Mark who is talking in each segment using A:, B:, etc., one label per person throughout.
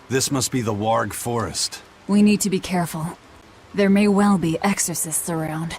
A: This must be the Warg Forest.
B: We need to be careful. There may well be exorcists around.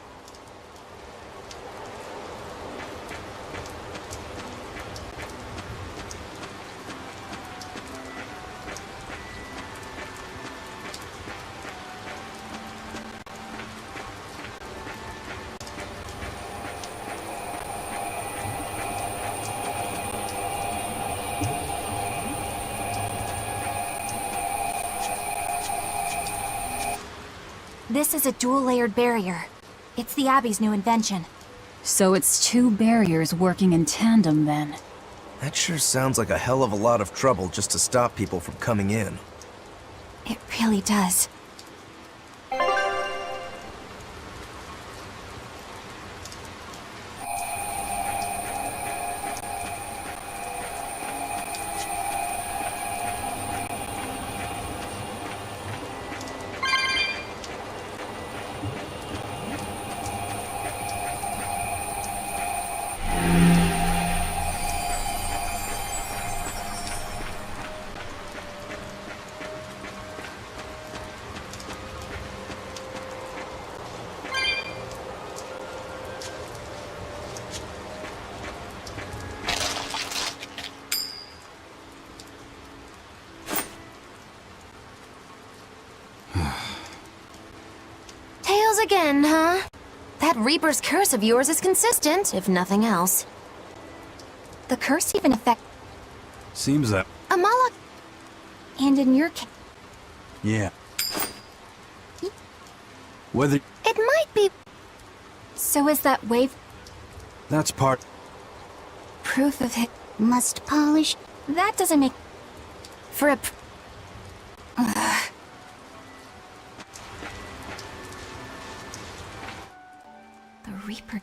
C: This is a dual-layered barrier. It's the Abbey's new invention.
B: So it's two barriers working in tandem, then.
D: That sure sounds like a hell of a lot of trouble just to stop people from coming in.
C: It really does. Again, huh? That Reaper's curse of yours is consistent, if nothing else. The curse even affects...
A: Seems that...
C: Amala... And in your case...
A: Yeah. Whether...
C: It might be... So is that wave...
A: That's part...
C: Proof of it... Must polish... That doesn't make... For a... Reaper...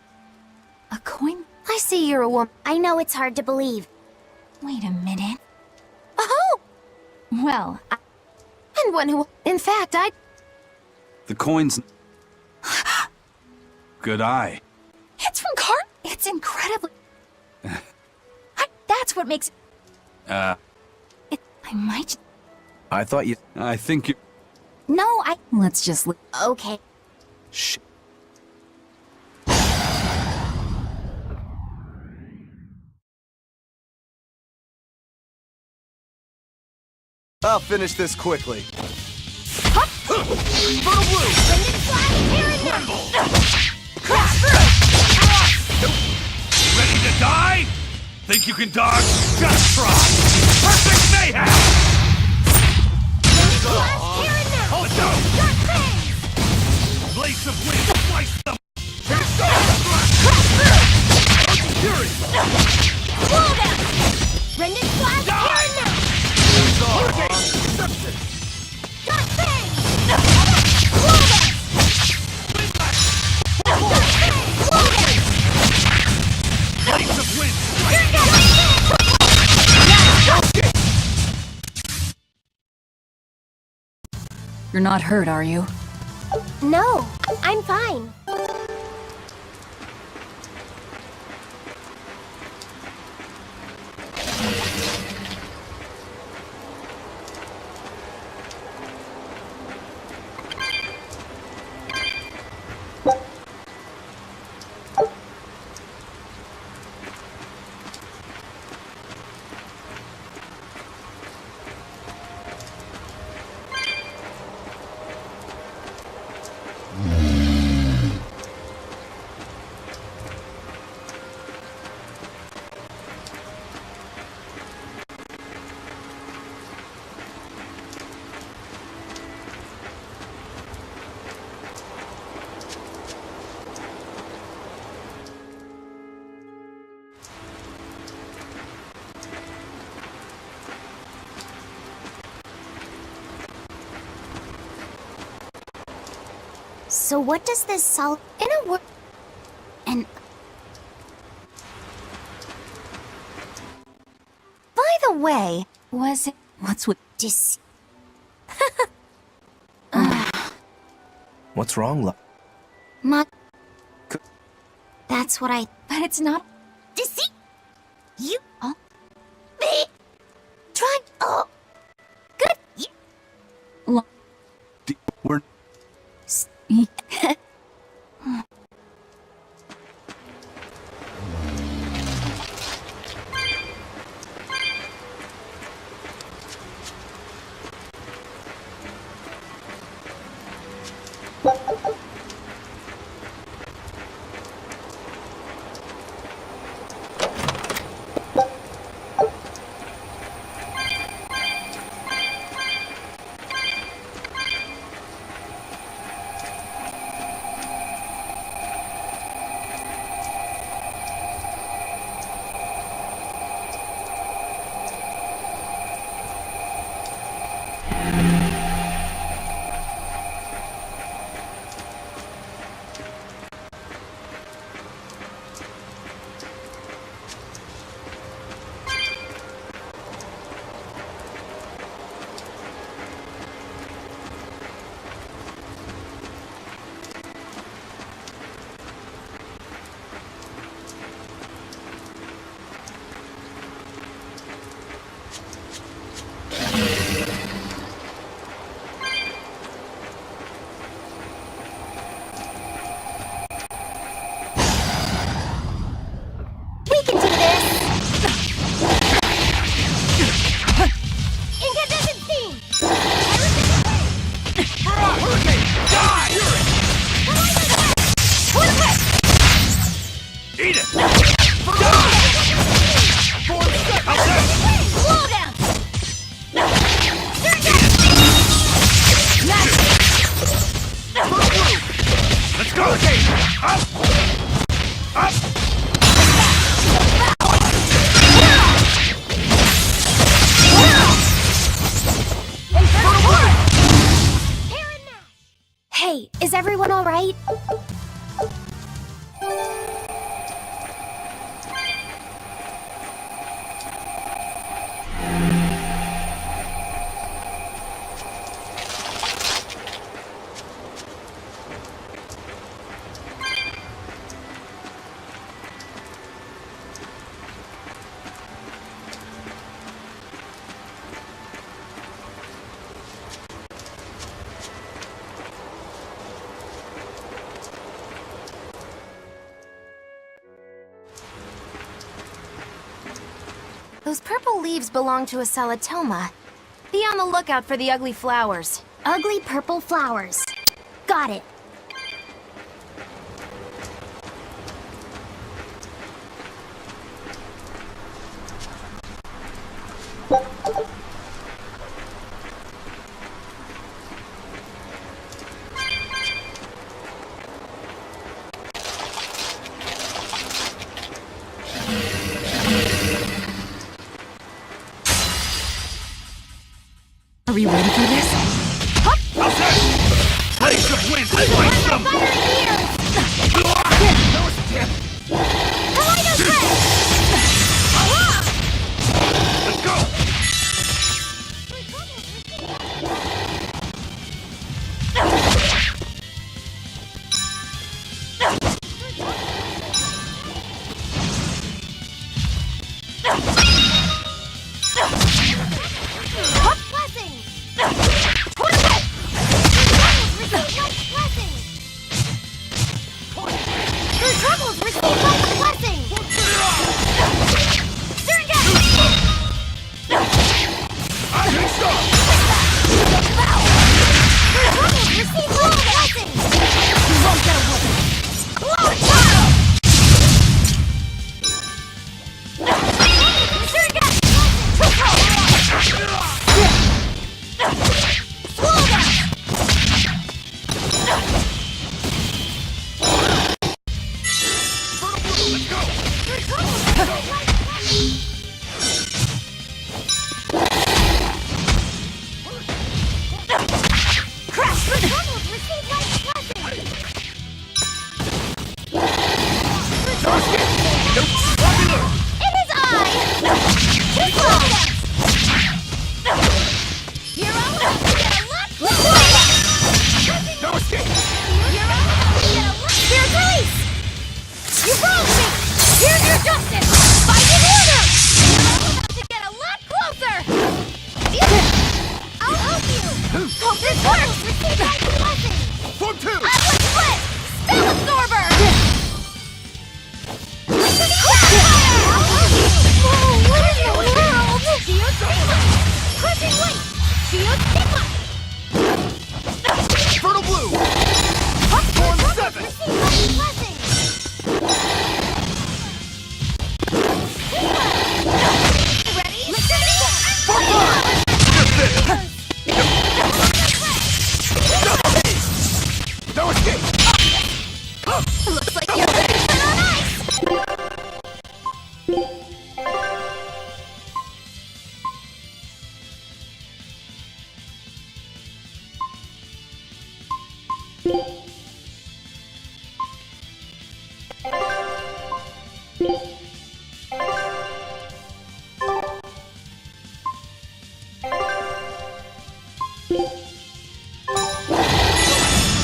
C: A coin? I see you're a woman. I know it's hard to believe. Wait a minute. Oh! Well, and one who... In fact,
A: The coin's... Good eye.
C: It's from Car... It's incredibly... That's what makes... I might...
D: I thought you...
A: I think you...
C: No,
B: Let's just...
C: Okay.
A: Shh.
D: I'll finish this quickly.
E: Ready to die? Think you can dodge? Just try! Perfect mayhem! Hold it down! Blades of wind, slice them! Fury!
C: Blow them! Rendon Flash,
E: Die!
C: Got thing! Blow them!
E: Blades of wind,
B: You're not hurt, are you?
C: No, I'm fine. So what does this solve in a word? And by the way, was it
B: What's with...
C: dis?
D: What's wrong, love?
C: My That's what I... But it's not... Deceit! You... Oh? Me? Try... Oh! Good... You...
A: We're...
C: We can do this! Incandescent steam!
E: Hurricane! Die! Eat it! Die! How's that?
C: Slow down!
E: Let's go! Hurricane! Up! Up!
C: Hey, is everyone all right? Those purple leaves belong to a salatoma. Be on the lookout for the ugly flowers. Ugly purple flowers. Got it.
B: Are we ready for this?
E: How's that? Race of wind! Light them! Let's go!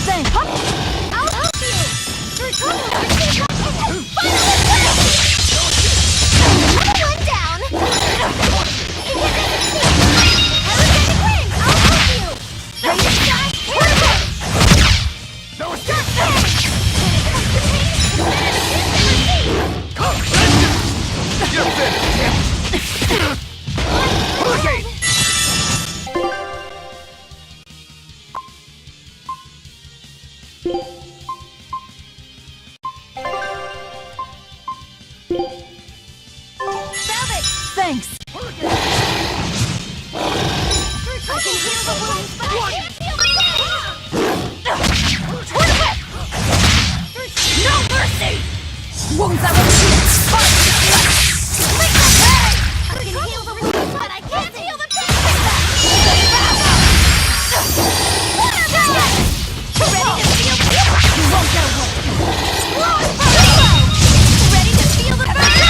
B: Thanks.
C: I'll help you! Your trouble is finally another one down! Alexander Quinn, I'll help you! Ready to start?
E: No
C: Just
E: escape! You're finished! Okay!
C: Velvet!
B: Thanks.
C: I can heal the wounds, but I can't feel the pain! No mercy!
B: Wounds that will heal.
C: I can heal the wounds, but I can't feel the pain! Ready to feel the pain!
B: You won't get away.
C: Ready to feel the burn!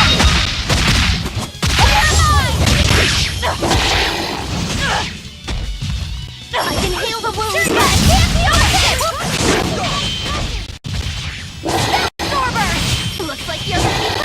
C: I can heal the wounds, but I can't feel the pain! Absorber! Looks like you're ready for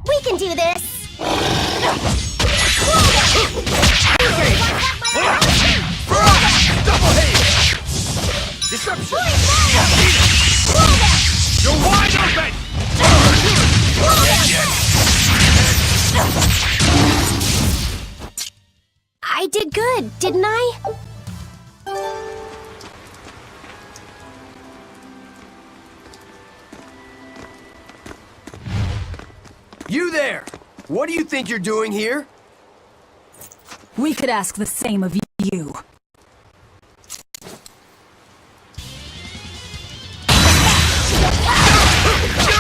C: We can do this!
E: Double hit! Deception! You're wide open!
C: I did good, didn't I?
F: You there! What do you think you're doing here?
B: We could ask the same of you.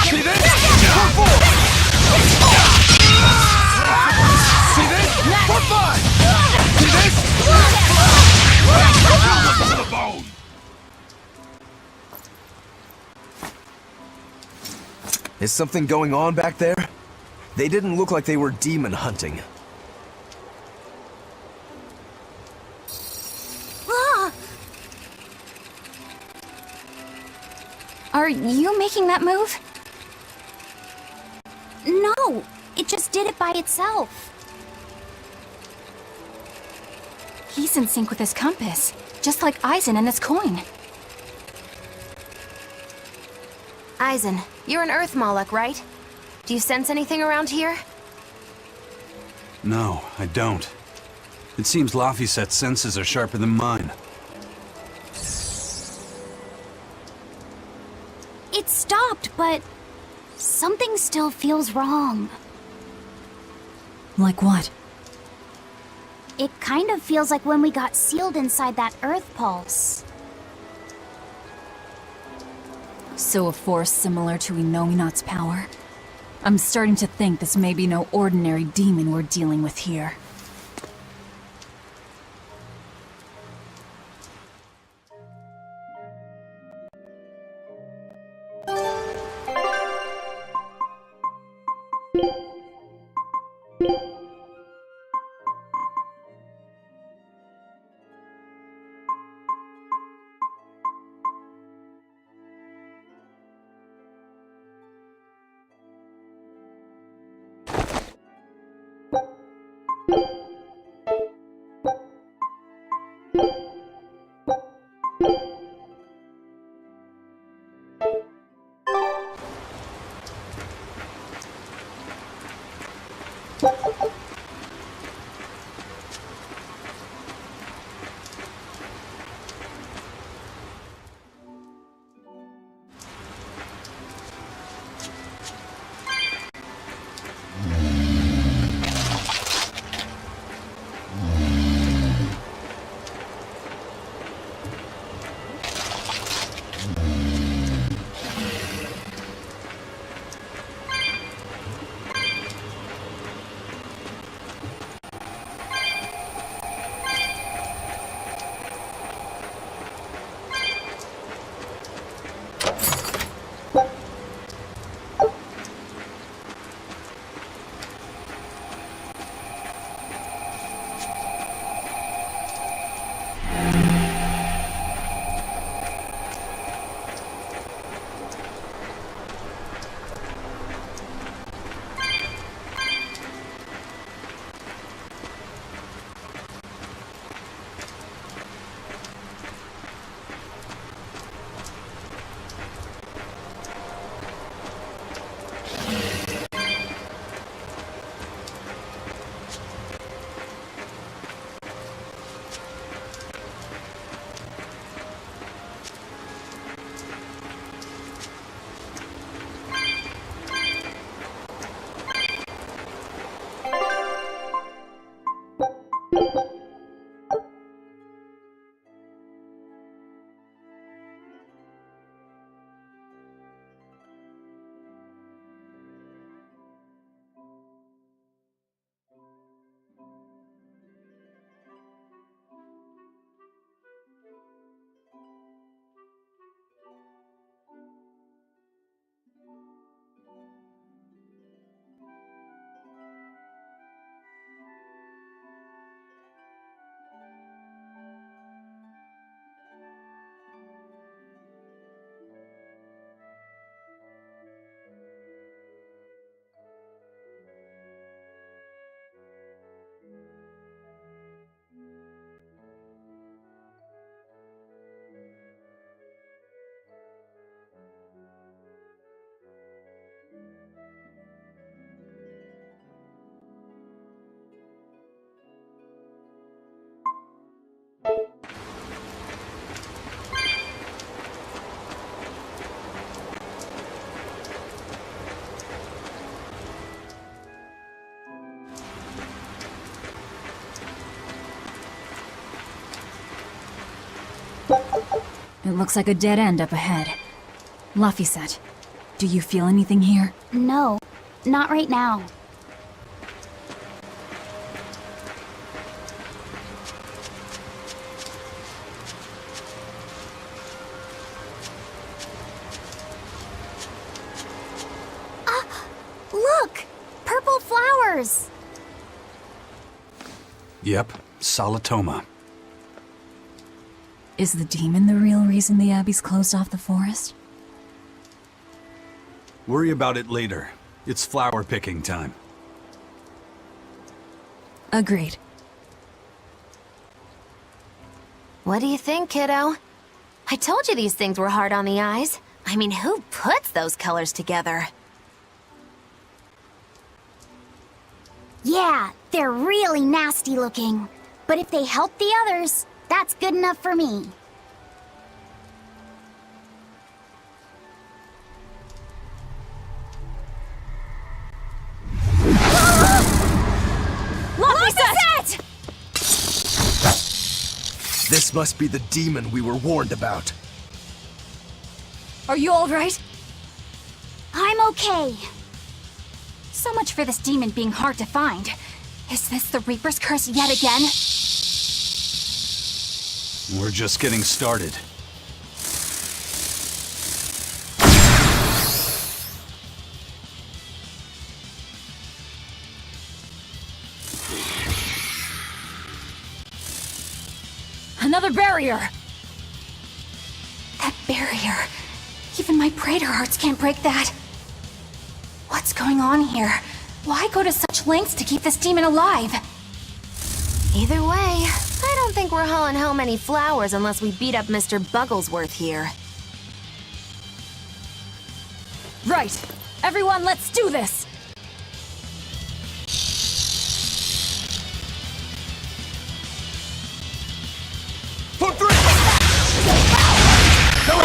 E: See this? See this? For fun! See this? To the bone!
D: Is something going on back there? They didn't look like they were demon hunting.
C: Are you making that move? No, it just did it by itself.
B: He's in sync with his compass, just like Eisen and his coin.
C: Eisen, you're an Earth Moloch, right? Do you sense anything around here?
A: No, I don't. It seems Laphicet's senses are sharper than mine.
C: It stopped, but something still feels wrong.
B: Like what?
C: It kind of feels like when we got sealed inside that Earth Pulse.
B: So a force similar to Inominat's power? I'm starting to think this may be no ordinary demon we're dealing with here. It looks like a dead end up ahead. Laphicet, do you feel anything here?
C: No, not right now. Look! Purple flowers!
A: Yep, Solitoma.
B: Is the demon the real reason the Abbey's closed off the forest?
A: Worry about it later. It's flower picking time.
B: Agreed.
C: What do you think, kiddo? I told you these things were hard on the eyes. I mean, who puts those colors together? Yeah, they're really nasty looking. But if they help the others, that's good enough for me. Laphicet!
D: This must be the demon we were warned about.
B: Are you alright?
C: I'm okay. So much for this demon being hard to find. Is this the Reaper's curse yet again?
A: We're just getting started.
B: Another barrier!
C: That barrier. Even my Praetor hearts can't break that. What's going on here? Why go to such lengths to keep this demon alive? Either way, I don't think we're hauling home any flowers unless we beat up Mr. Bugglesworth here.
B: Right! Everyone, let's do this!
D: For three! No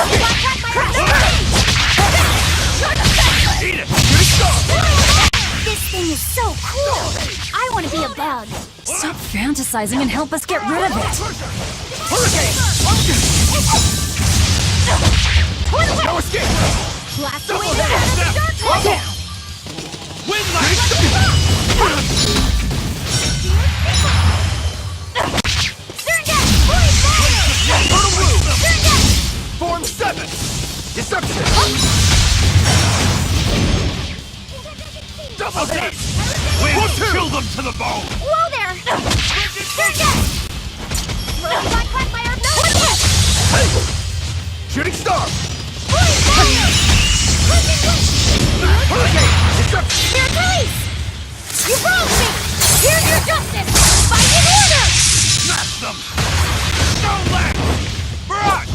E: Eat it!
C: This thing is so cool! I want to be a bug.
B: Stop fantasizing and help us get rid of it!
D: No escape!
C: Blast away the darkness!
E: Win like
D: Form 7! Deception!
E: double hit! Win! Kill them to the bone!
C: Whoa there! Black Quagmire, no!
D: Shooting star!
C: Hurricane! Deception! Here, police! You wronged me! Here's your justice! Fight in order!
E: Smash them! No leg! Barrage!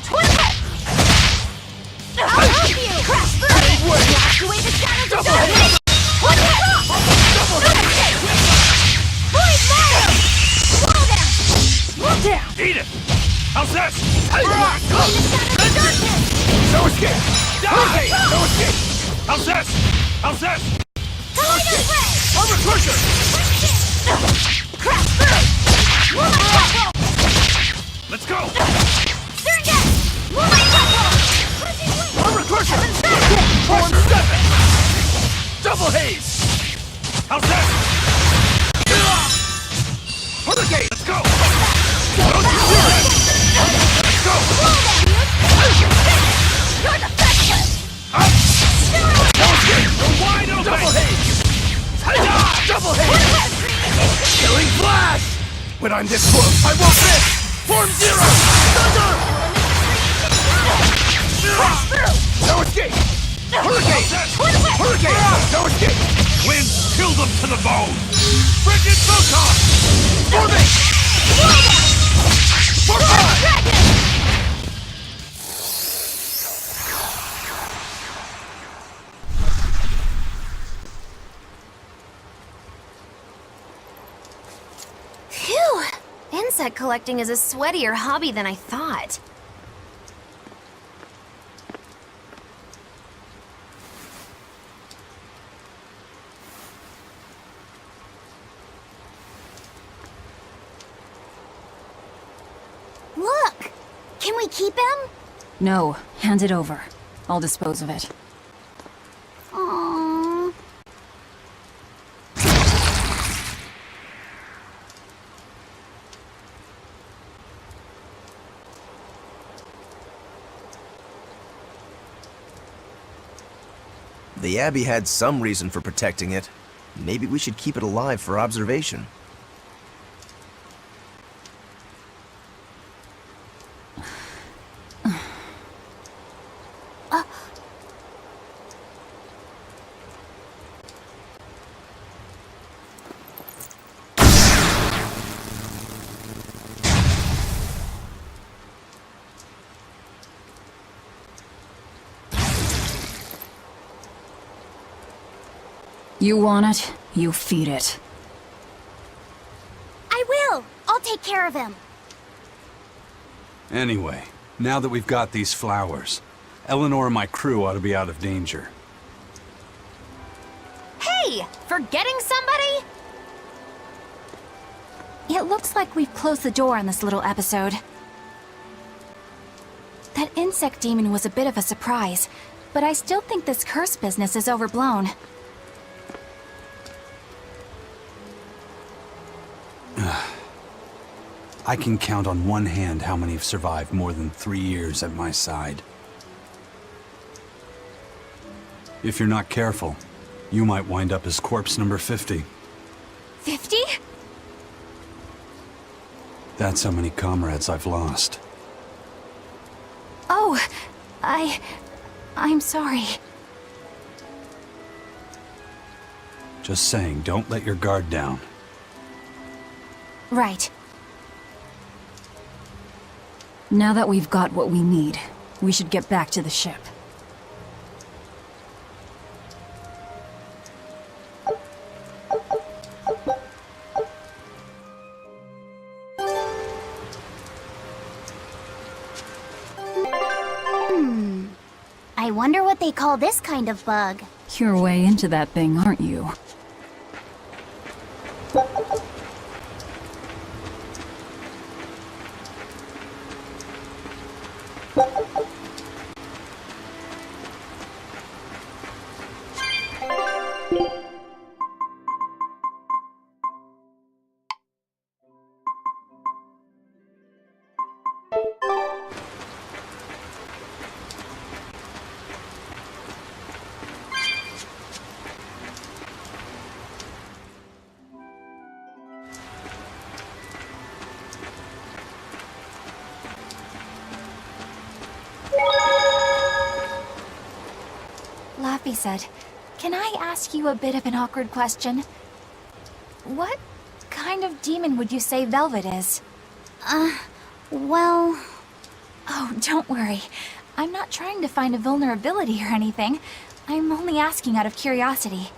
C: Twin-whip! I'll help you! Crash through it! Blast away the shadows of darkness! Twin-whip! Void fire! Whoa there! Look down!
E: Eat it! How's this?
C: Blast away the shadows of darkness!
D: No escape!
E: Die!
D: No escape!
E: How's this? How's this?
C: Collider's ray!
E: Armor crusher!
C: Crash through! Woman couple!
E: Let's go!
C: Surrogate! Woman couple!
D: Armor crusher! Form 7! Double haze!
E: How's this?
D: Hurricane!
E: Let's go!
C: Let's go! You're defenseless!
E: No escape! You're wide open!
D: Double haze! Double haze! Killing flash! When I'm this close, I won't miss! Form 0! Thunder! No escape! Hurricane! Hurricane! No escape!
E: Wind! Kill them to the bone! Frigid photon!
D: Forming! For 5!
C: Phew! Insect collecting is a sweatier hobby than I thought. Look! Can we keep him?
B: No, hand it over. I'll dispose of it.
C: Aww.
F: The Abbey had some reason for protecting it. Maybe we should keep it alive for observation.
B: You want it, you feed it.
C: I will! I'll take care of him.
A: Anyway, now that we've got these flowers, Eleanor and my crew ought to be out of danger.
C: Hey! Forgetting somebody?
B: It looks like we've closed the door on this little episode. That insect demon was a bit of a surprise, but I still think this curse business is overblown.
A: I can count on one hand how many have survived more than 3 years at my side. If you're not careful, you might wind up as corpse number 50.
C: 50?
A: That's how many comrades I've lost.
B: Oh, I'm sorry.
A: Just saying, don't let your guard down.
B: Right. Now that we've got what we need, we should get back to the ship.
C: I wonder what they call this kind of bug.
B: You're way into that thing, aren't you? Laffy said, "Can I ask you a bit of an awkward question? What kind of demon would you say Velvet is?"
C: Well...
B: Oh, don't worry. I'm not trying to find a vulnerability or anything. I'm only asking out of curiosity.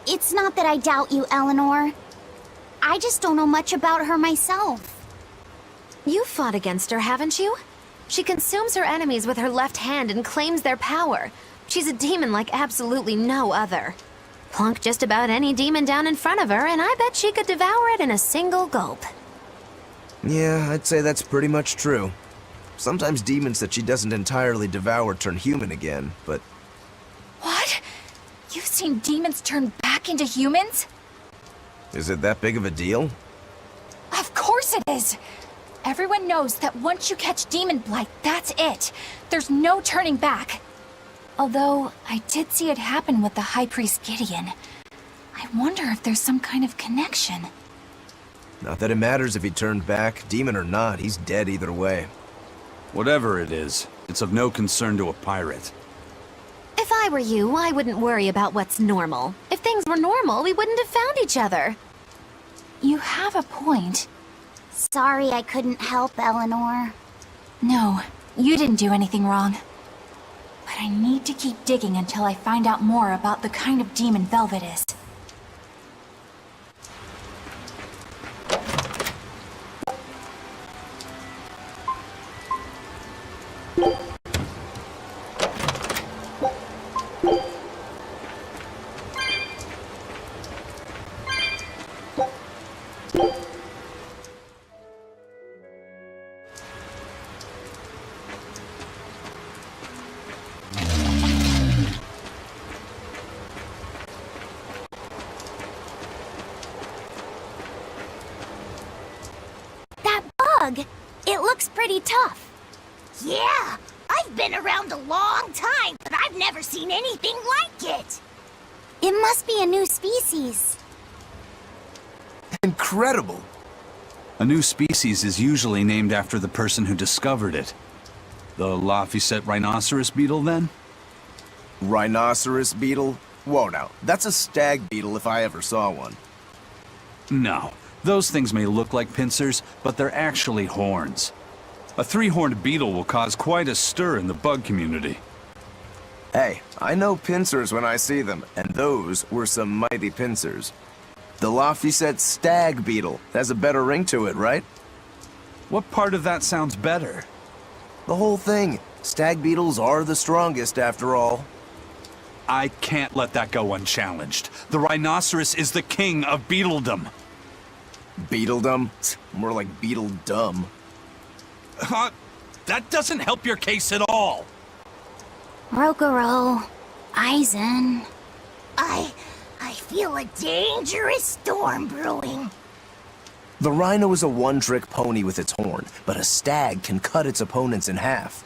C: It's not that I doubt you, Eleanor. I just don't know much about her myself.
G: You've fought against her, haven't you? She consumes her enemies with her left hand and claims their power. She's a demon like absolutely no other. Plunk just about any demon down in front of her, and I bet she could devour it in a single gulp.
F: Yeah, I'd say that's pretty much true. Sometimes demons that she doesn't entirely devour turn human again, but...
B: What? You've seen demons turn back into humans?
F: Is it that big of a deal?
B: Of course it is! Everyone knows that once you catch Demon Blight, that's it. There's no turning back. Although, I did see it happen with the High Priest Gideon. I wonder if there's some kind of connection.
F: Not that it matters if he turned back, demon or not, he's dead either way.
A: Whatever it is, it's of no concern to a pirate.
G: If I were you, I wouldn't worry about what's normal. If things were normal, we wouldn't have found each other.
B: You have a point.
C: Sorry I couldn't help, Eleanor.
B: No, you didn't do anything wrong. But I need to keep digging until I find out more about the kind of demon Velvet is.
C: bug. It looks pretty tough.
H: Yeah, I've been around a long time, but I've never seen anything like it.
C: It must be a new species.
F: Incredible!
A: A new species is usually named after the person who discovered it. The Laphicet rhinoceros beetle, then?
F: Rhinoceros beetle? Whoa now, that's a stag beetle if I ever saw one.
A: No. Those things may look like pincers, but they're actually horns. A three-horned beetle will cause quite a stir in the bug community.
F: Hey, I know pincers when I see them, and those were some mighty pincers. The Laphicet stag beetle has a better ring to it, right?
A: What part of that sounds better?
F: The whole thing. Stag beetles are the strongest, after all.
A: I can't let that go unchallenged. The rhinoceros is the king of beetledom.
F: Beetledom? More like beetle-dumb.
A: Huh? That doesn't help your case at all.
C: Rokuro, Aizen.
H: I feel a dangerous storm brewing.
F: The rhino is a one-trick pony with its horn, but a stag can cut its opponents in half.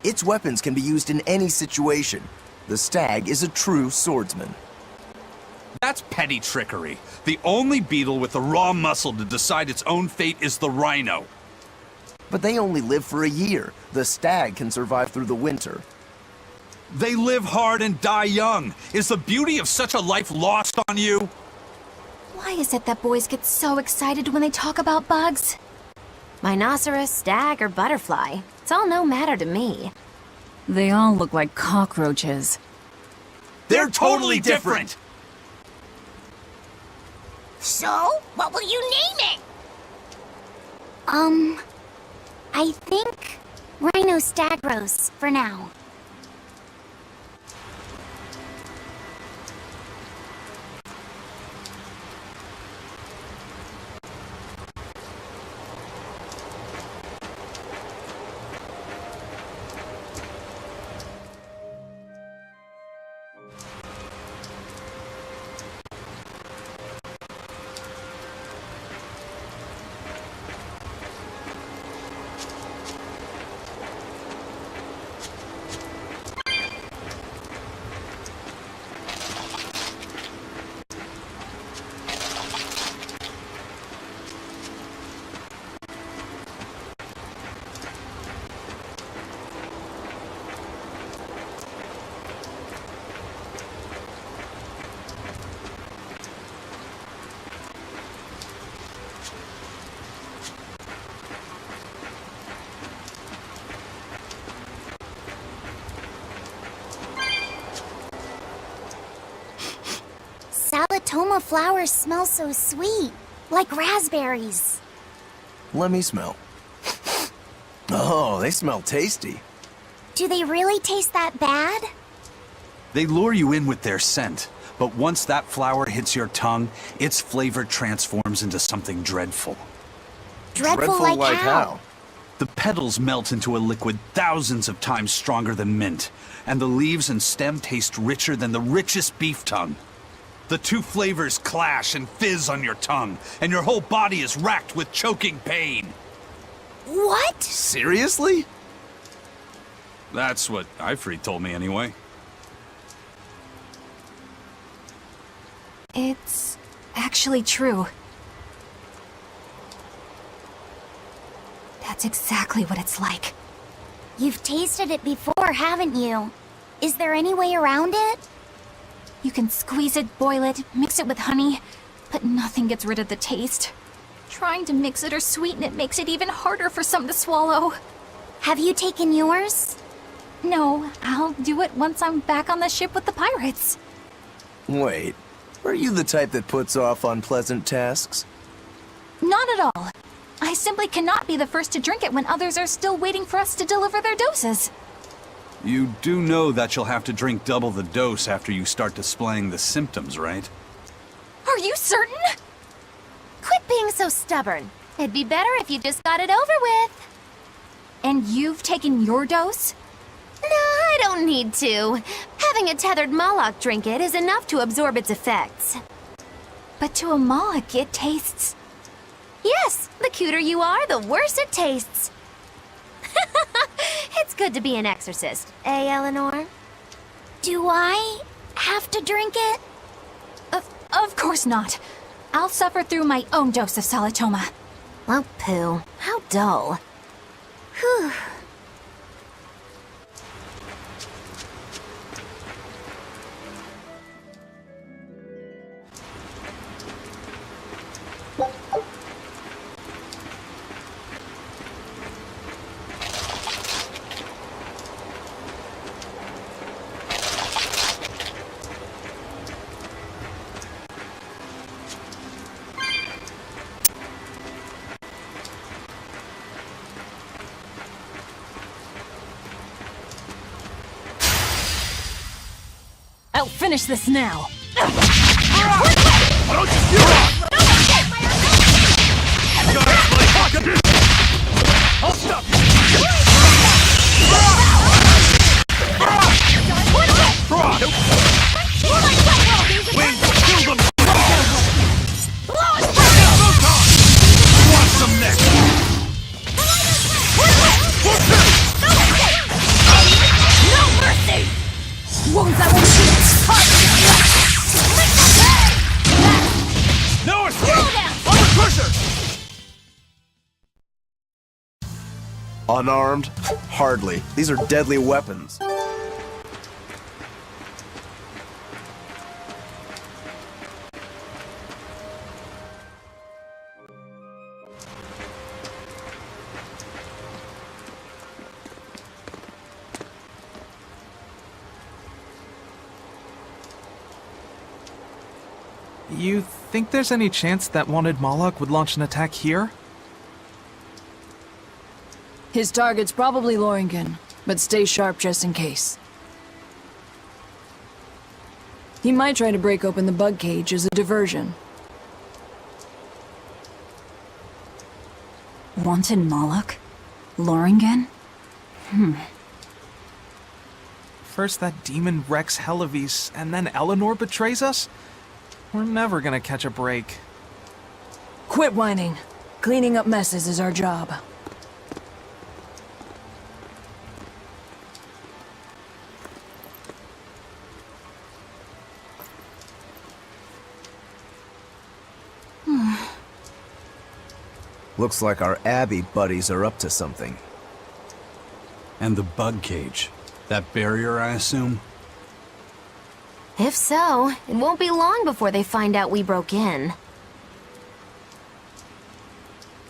F: Its weapons can be used in any situation. The stag is a true swordsman.
A: That's petty trickery. The only beetle with the raw muscle to decide its own fate is the rhino.
F: But they only live for a year. The stag can survive through the winter.
A: They live hard and die young. Is the beauty of such a life lost on you?
B: Why is it that boys get so excited when they talk about bugs?
G: Rhinoceros, stag, or butterfly. It's all no matter to me.
I: They all look like cockroaches.
A: They're totally different!
H: So, what will you name it?
C: I think Rhinostagros for now. Salatoma flowers smell so sweet, like raspberries.
F: Let me smell. Oh, they smell tasty.
C: Do they really taste that bad?
A: They lure you in with their scent, but once that flower hits your tongue, its flavor transforms into something dreadful.
C: Dreadful like how?
A: The petals melt into a liquid thousands of times stronger than mint, and the leaves and stem taste richer than the richest beef tongue. The two flavors clash and fizz on your tongue, and your whole body is racked with choking pain.
C: What?
F: Seriously?
A: That's what Ifrit told me anyway.
B: It's actually true. That's exactly what it's like.
C: You've tasted it before, haven't you? Is there any way around it?
B: You can squeeze it, boil it, mix it with honey, but nothing gets rid of the taste. Trying to mix it or sweeten it makes it even harder for some to swallow.
C: Have you taken yours?
B: No, I'll do it once I'm back on the ship with the pirates.
F: Wait, are you the type that puts off unpleasant tasks?
B: Not at all. I simply cannot be the first to drink it when others are still waiting for us to deliver their doses.
A: You do know that you'll have to drink double the dose after you start displaying the symptoms, right?
B: Are you certain?
G: Quit being so stubborn. It'd be better if you just got it over with.
B: And you've taken your dose?
G: No, I don't need to. Having a tethered Moloch drink it is enough to absorb its effects.
B: But to a Moloch, it tastes...
G: Yes, the cuter you are, the worse it tastes. It's good to be an exorcist, eh, Eleanor?
C: Do I have to drink it?
B: Of course not. I'll suffer through my own dose of Salatoma.
G: Oh, pooh. How dull. Whew.
I: I'll finish this now.
E: Why don't you give up? I'll stop you! Wait, kill them! Want some next?
H: No mercy!
E: No escape! Under pressure!
F: Unarmed? Hardly. These are deadly weapons.
J: You think there's any chance that wanted Moloch would launch an attack here?
I: His target's probably Loringen, but stay sharp just in case. He might try to break open the bug cage as a diversion. Wanted Moloch? Loringen?
J: First that demon Rex Hellevise, and then Eleanor betrays us? We're never gonna catch a break.
I: Quit whining. Cleaning up messes is our job.
F: Looks like our Abbey buddies are up to something.
A: And the bug cage. That barrier, I assume?
G: If so, it won't be long before they find out we broke in.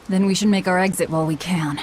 I: Then we should make our exit while we can.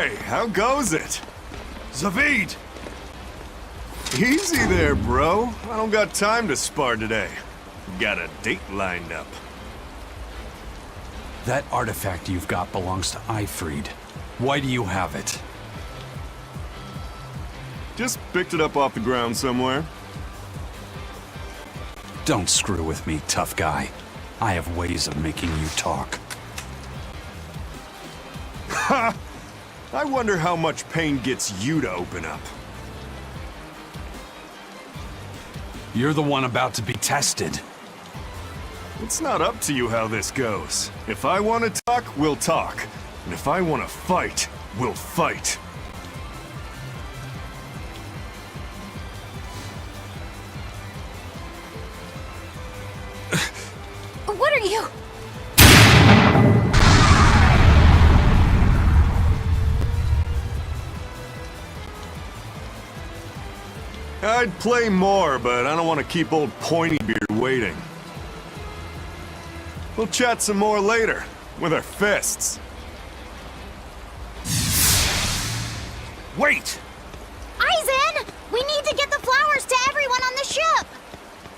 D: Hey, how goes it?
E: Zavid!
D: Easy there, bro. I don't got time to spar today. Got a date lined up.
A: That artifact you've got belongs to Ifried. Why do you have it?
D: Just picked it up off the ground somewhere.
A: Don't screw with me, tough guy. I have ways of making you talk.
D: Ha! I wonder how much pain gets you to open up.
A: You're the one about to be tested.
D: It's not up to you how this goes. If I want to talk, we'll talk. And if I want to fight, we'll fight.
B: What are you?
D: I'd play more, but I don't want to keep old Pointybeard waiting. We'll chat some more later, with our fists.
E: Wait!
H: Aizen! We need to get the flowers to everyone on the ship!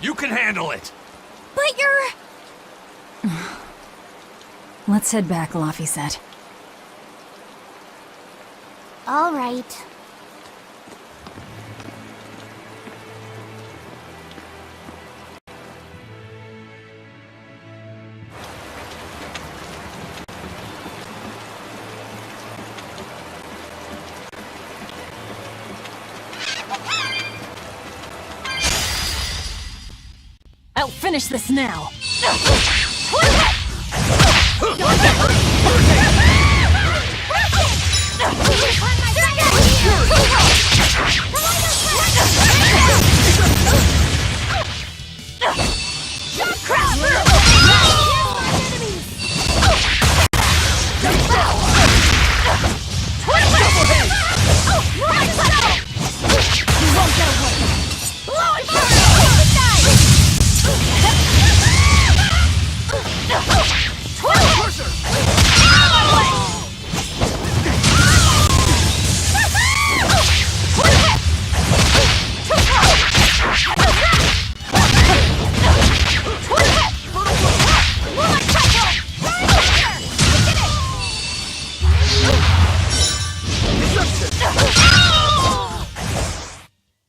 E: You can handle it!
B: But you're...
I: Let's head back, Laphicet.
C: All right.
I: I'll finish this now.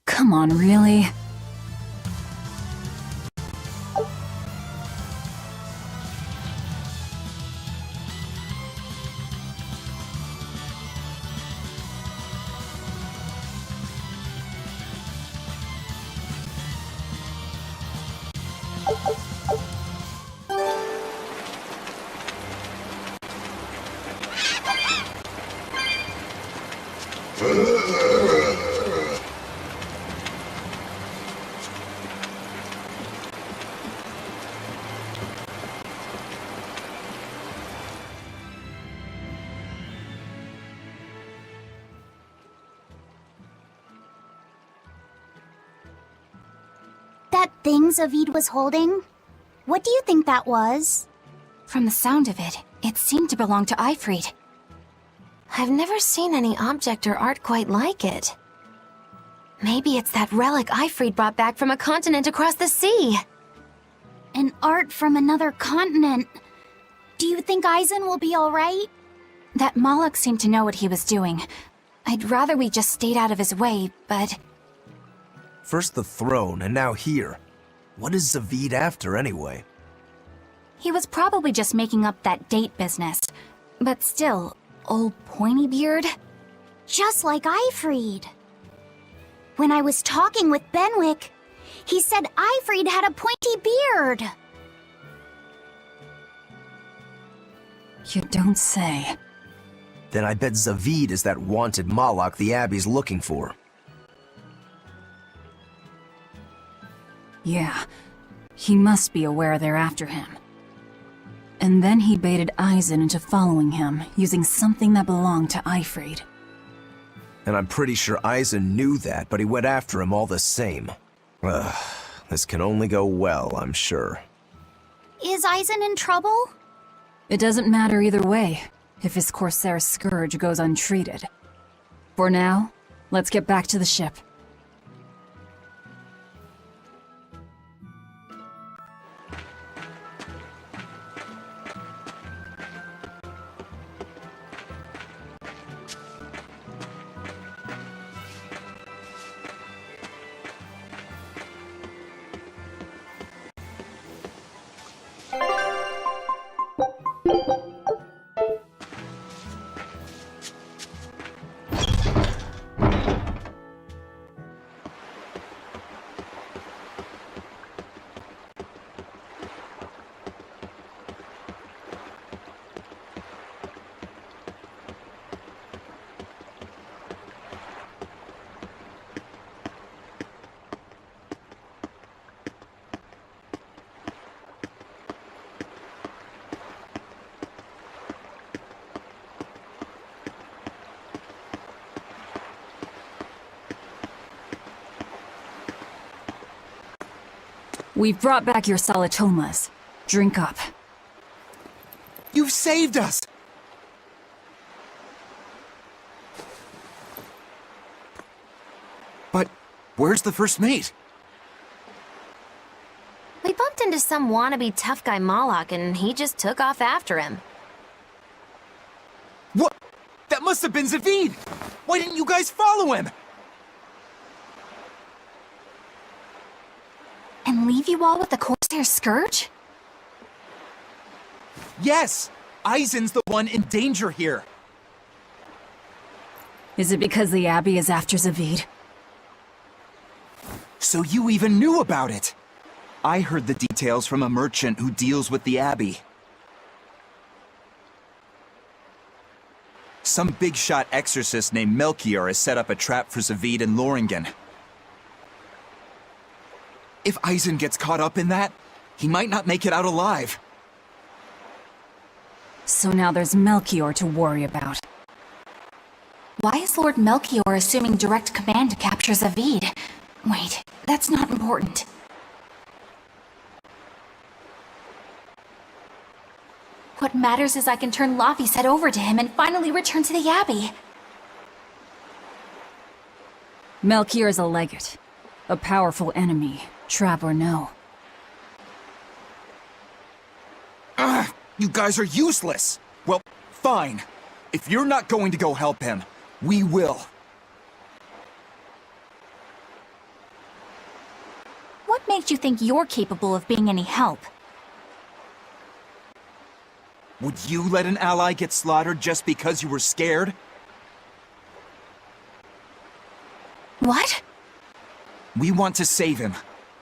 I: Come on, really?
C: That thing Zavid was holding? What do you think that was?
B: From the sound of it, it seemed to belong to Ifried.
G: I've never seen any object or art quite like it. Maybe it's that relic Ifried brought back from a continent across the sea.
C: An art from another continent. Do you think Aizen will be alright?
B: That Moloch seemed to know what he was doing. I'd rather we just stayed out of his way, but...
F: First the throne, and now here. What is Zavid after, anyway?
B: He was probably just making up that date business. But still, old Pointybeard?
C: Just like Ifried. When I was talking with Benwick, he said Ifried had a pointy beard.
I: You don't say.
F: Then I bet Zavid is that wanted Moloch the Abbey's looking for.
I: Yeah, he must be aware they're after him. And then he baited Aizen into following him, using something that belonged to Ifried.
F: And I'm pretty sure Aizen knew that, but he went after him all the same. Ugh, this can only go well, I'm sure.
C: Is Aizen in trouble?
I: It doesn't matter either way. if his Corsair scourge goes untreated. For now, let's get back to the ship. We've brought back your solitomas. Drink up.
F: You've saved us! But where's the first mate?
G: We bumped into some wannabe tough guy Moloch, and he just took off after him.
F: What? That must have been Zavid! Why didn't you guys follow him?
B: And leave you all with the Corsair Scourge?
F: Yes! Eisen's the one in danger here.
I: Is it because the Abbey is after Zavid?
F: So you even knew about it? I heard the details from a merchant who deals with the Abbey. Some big-shot exorcist named Melchior has set up a trap for Zavid and Loringen. If Eisen gets caught up in that, he might not make it out alive.
I: So now there's Melchior to worry about.
B: Why is Lord Melchior assuming direct command to capture Zavid? Wait, that's not important. What matters is I can turn Laphicet head over to him and finally return to the Abbey.
I: Melchior is a legate. A powerful enemy, trap or no.
F: Ugh, you guys are useless! Well, fine. If you're not going to go help him, we will.
B: What makes you think you're capable of being any help?
F: Would you let an ally get slaughtered just because you were scared?
B: What?
F: We want to save him.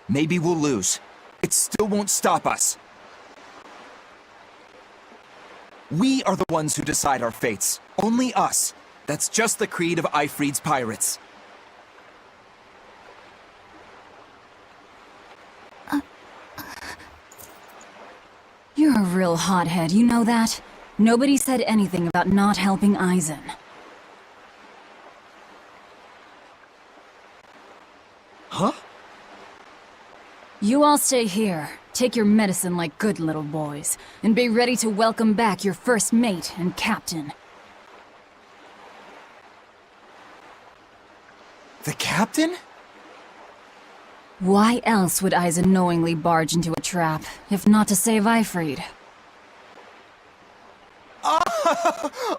F: Maybe we'll lose. It still won't stop us. We are the ones who decide our fates. Only us. That's just the creed of Eifried's pirates.
I: You're a real hothead, you know that? Nobody said anything about not helping Eisen.
F: Huh?
I: You all stay here, take your medicine like good little boys, and be ready to welcome back your first mate and captain.
F: The captain?
I: Why else would Eisen knowingly barge into a trap, if not to save Eifried?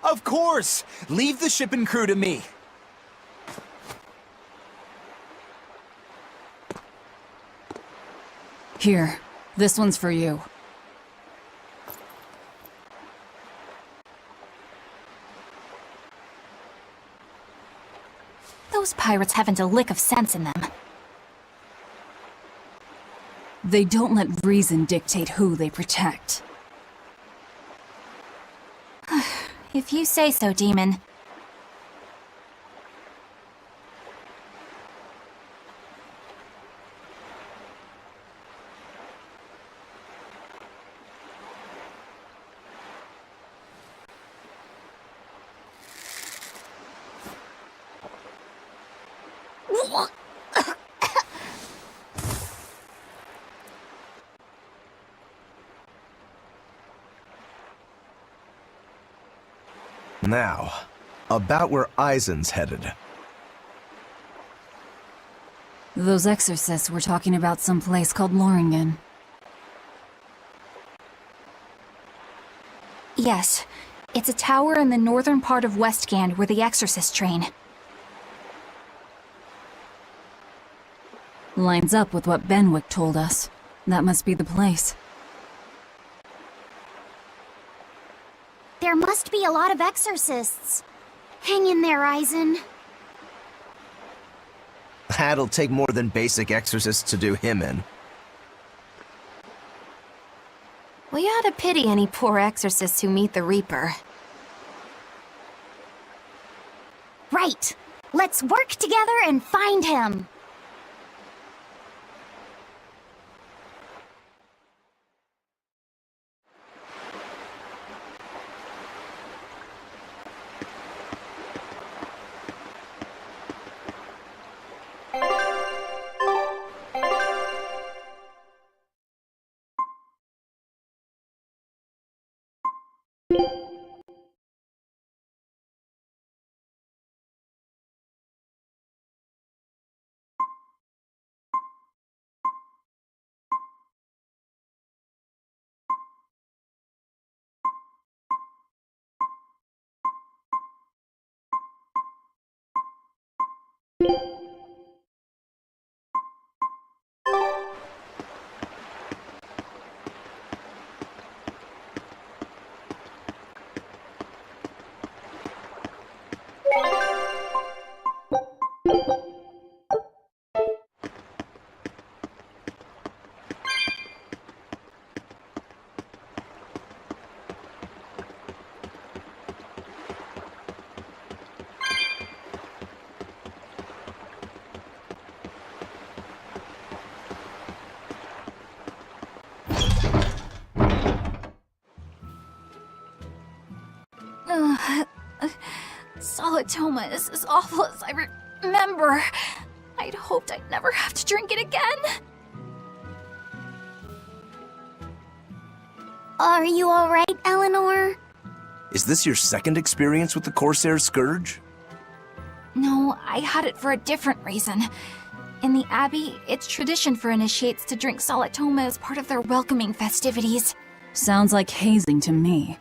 F: Of course! Leave the ship and crew to me.
I: Here, this one's for you.
B: Those pirates haven't a lick of sense in them.
I: They don't let reason dictate who they protect.
B: If you say so, Demon.
F: Now, about where Aizen's headed.
I: Those exorcists were talking about some place called Loringen.
B: Yes. It's a tower in the northern part of Westgand where the exorcists train.
I: Lines up with what Benwick told us. That must be the place.
C: There must be a lot of exorcists. Hang in there, Aizen.
F: That'll take more than basic exorcists to do him in.
G: We ought to pity any poor exorcists who meet the Reaper.
C: Right. Let's work together and find him.
B: Solitoma is as awful as I remember. I'd hoped I'd never have to drink it again.
C: Are you alright, Eleanor?
F: Is this your second experience with the Corsair Scourge?
B: No, I had it for a different reason. In the Abbey, it's tradition for initiates to drink Solitoma as part of their welcoming festivities.
I: Sounds like hazing to me.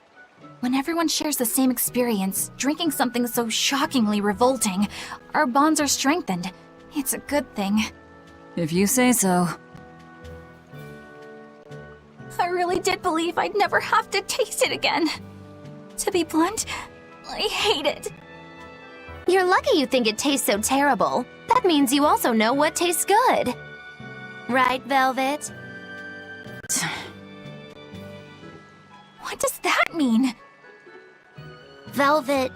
B: When everyone shares the same experience, drinking something so shockingly revolting, our bonds are strengthened. It's a good thing.
I: If you say so.
B: I really did believe I'd never have to taste it again. To be blunt, I hate it.
G: You're lucky you think it tastes so terrible. That means you also know what tastes good. Right, Velvet?
B: What does that mean?
C: Velvet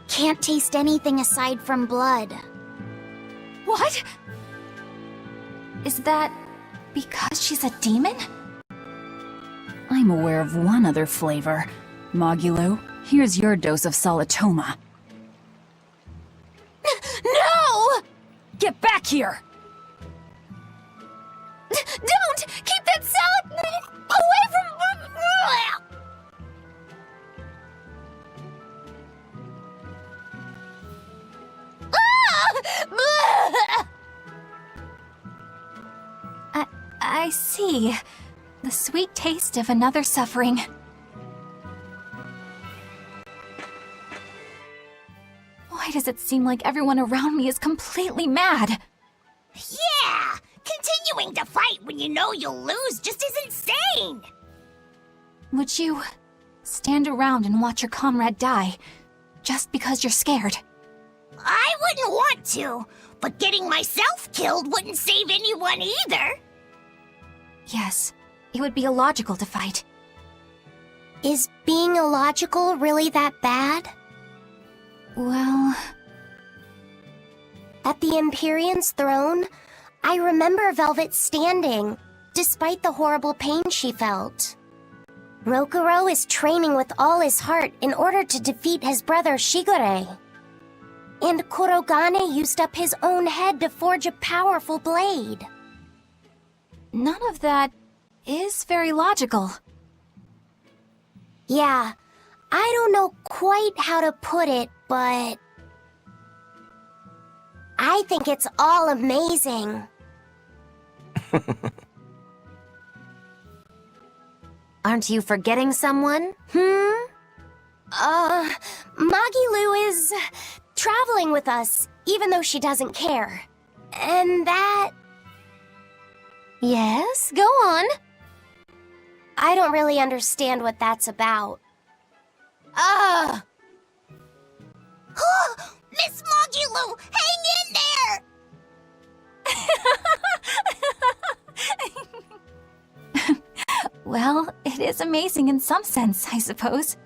C: can't taste anything aside from blood.
B: What? Is that because she's a demon?
I: I'm aware of one other flavor. Mogulu, here's your dose of Solitoma.
B: No!
I: Get back here!
B: Don't! Keep that salad away from... I see. The sweet taste of another suffering. Why does it seem like everyone around me is completely mad?
H: Yeah! Continuing to fight when you know you'll lose just is insane!
B: Would you stand around and watch your comrade die just because you're scared?
H: I wouldn't want to, but getting myself killed wouldn't save anyone either.
B: Yes, it would be illogical to fight.
C: Is being illogical really that bad?
B: Well...
C: At the Empyrean's throne, I remember Velvet standing, despite the horrible pain she felt. Rokuro is training with all his heart in order to defeat his brother Shigure. And Kurogane used up his own head to forge a powerful blade.
B: None of that is very logical.
C: Yeah, I don't know quite how to put it, but I think it's all amazing.
G: Aren't you forgetting someone?
C: Magilu is traveling with us, even though she doesn't care. And that...
G: Yes, go on.
C: I don't really understand what that's about.
H: Miss Mogulu, hang in there!
B: Well, it is amazing in some sense, I suppose.